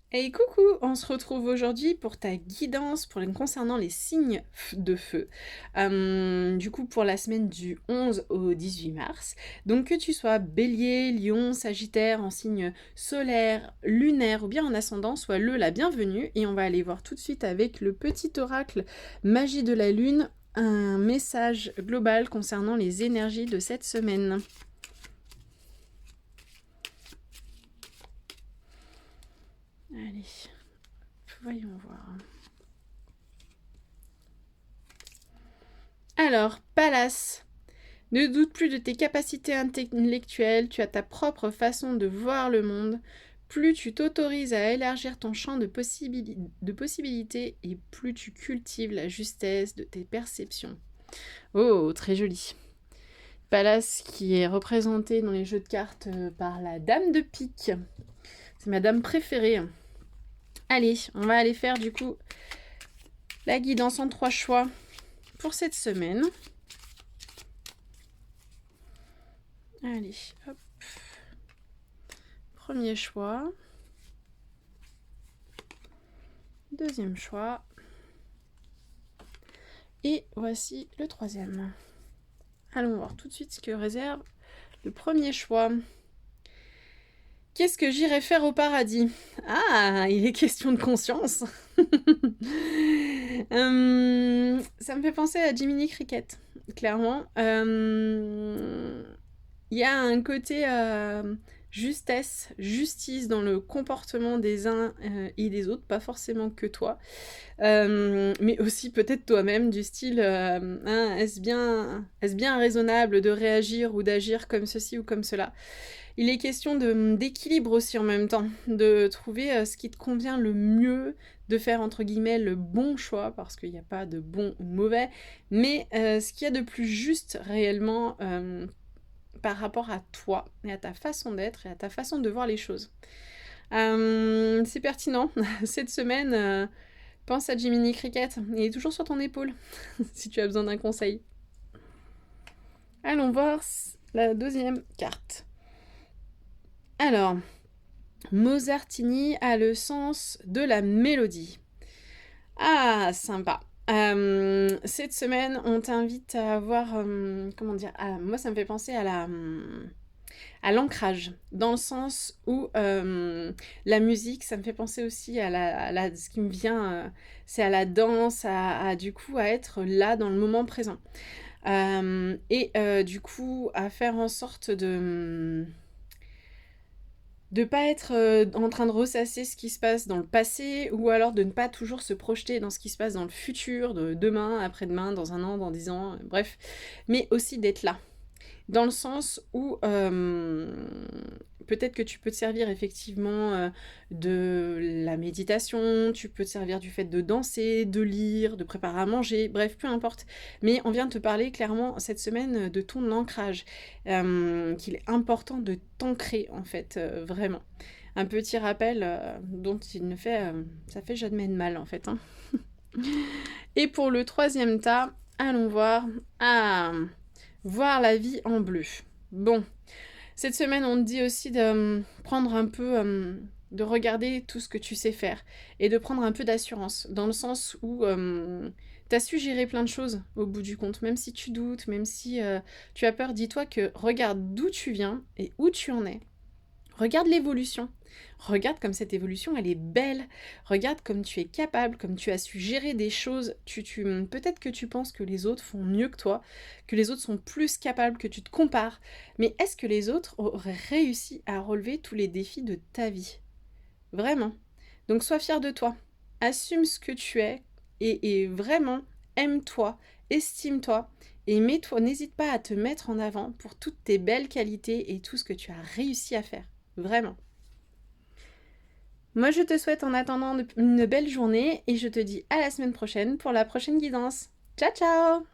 Hey coucou, on se retrouve aujourd'hui pour ta guidance concernant les signes de feu. Du coup pour la semaine du 11 au 18 mars. Donc que tu sois bélier, lion, sagittaire, en signe solaire, lunaire ou bien en ascendant, sois la bienvenue. Et on va aller voir tout de suite avec le petit oracle magie de la lune, un message global concernant les énergies de cette semaine. Allez, voyons voir. Alors, Pallas, ne doute plus de tes capacités intellectuelles, tu as ta propre façon de voir le monde. Plus tu t'autorises à élargir ton champ de possibilités et plus tu cultives la justesse de tes perceptions. Oh, très joli. Pallas qui est représentée dans les jeux de cartes par la dame de pique. C'est ma dame préférée. Allez, on va aller faire du coup la guidance en 3 choix pour cette semaine. Allez, hop. Premier choix. Deuxième choix. Et voici le troisième. Allons voir tout de suite ce que réserve le premier choix. Qu'est-ce que j'irai faire au paradis? Ah, il est question de conscience. Ça me fait penser à Jiminy Cricket, clairement. Il y a un côté justesse, justice dans le comportement des uns et des autres, pas forcément que toi, mais aussi peut-être toi-même, du style est-ce bien raisonnable de réagir ou d'agir comme ceci ou comme cela. Il est question d'équilibre aussi en même temps, de trouver ce qui te convient le mieux, de faire entre guillemets le bon choix, parce qu'il n'y a pas de bon ou mauvais, mais ce qu'il y a de plus juste réellement par rapport à toi et à ta façon d'être et à ta façon de voir les choses. C'est pertinent. Cette semaine, pense à Jiminy Cricket. Il est toujours sur ton épaule si tu as besoin d'un conseil. Allons voir la deuxième carte. Alors, Mozartini a le sens de la mélodie. Ah, sympa. Cette semaine, on t'invite à avoir, comment dire, moi ça me fait penser à l'ancrage, dans le sens où la musique, ça me fait penser aussi ce qui me vient, c'est à la danse, du coup, à être là dans le moment présent. Du coup, à faire en sorte de pas être en train de ressasser ce qui se passe dans le passé, ou alors de ne pas toujours se projeter dans ce qui se passe dans le futur, de demain, après-demain, dans un an, dans 10 ans, bref, mais aussi d'être là. Dans le sens où peut-être que tu peux te servir effectivement de la méditation, tu peux te servir du fait de danser, de lire, de préparer à manger, bref, peu importe. Mais on vient de te parler clairement cette semaine de ton ancrage, qu'il est important de t'ancrer en fait, vraiment. Un petit rappel dont il ne fait, ça fait jamais de mal en fait. Hein. Et pour le troisième tas, allons voir. Ah, voir la vie en bleu. Bon, cette semaine, on te dit aussi de prendre un peu, de regarder tout ce que tu sais faire et de prendre un peu d'assurance, dans le sens où tu as su gérer plein de choses au bout du compte, même si tu doutes, même si tu as peur, dis-toi que regarde d'où tu viens et où tu en es. Regarde l'évolution. Regarde comme cette évolution, elle est belle. Regarde comme tu es capable, comme tu as su gérer des choses. Peut-être que tu penses que les autres font mieux que toi, que les autres sont plus capables, que tu te compares. Mais est-ce que les autres auraient réussi à relever tous les défis de ta vie? Vraiment. Donc sois fier de toi. Assume ce que tu es et vraiment aime-toi, estime-toi et mets-toi, n'hésite pas à te mettre en avant pour toutes tes belles qualités et tout ce que tu as réussi à faire. Vraiment. Moi, je te souhaite en attendant une belle journée et je te dis à la semaine prochaine pour la prochaine guidance. Ciao, ciao!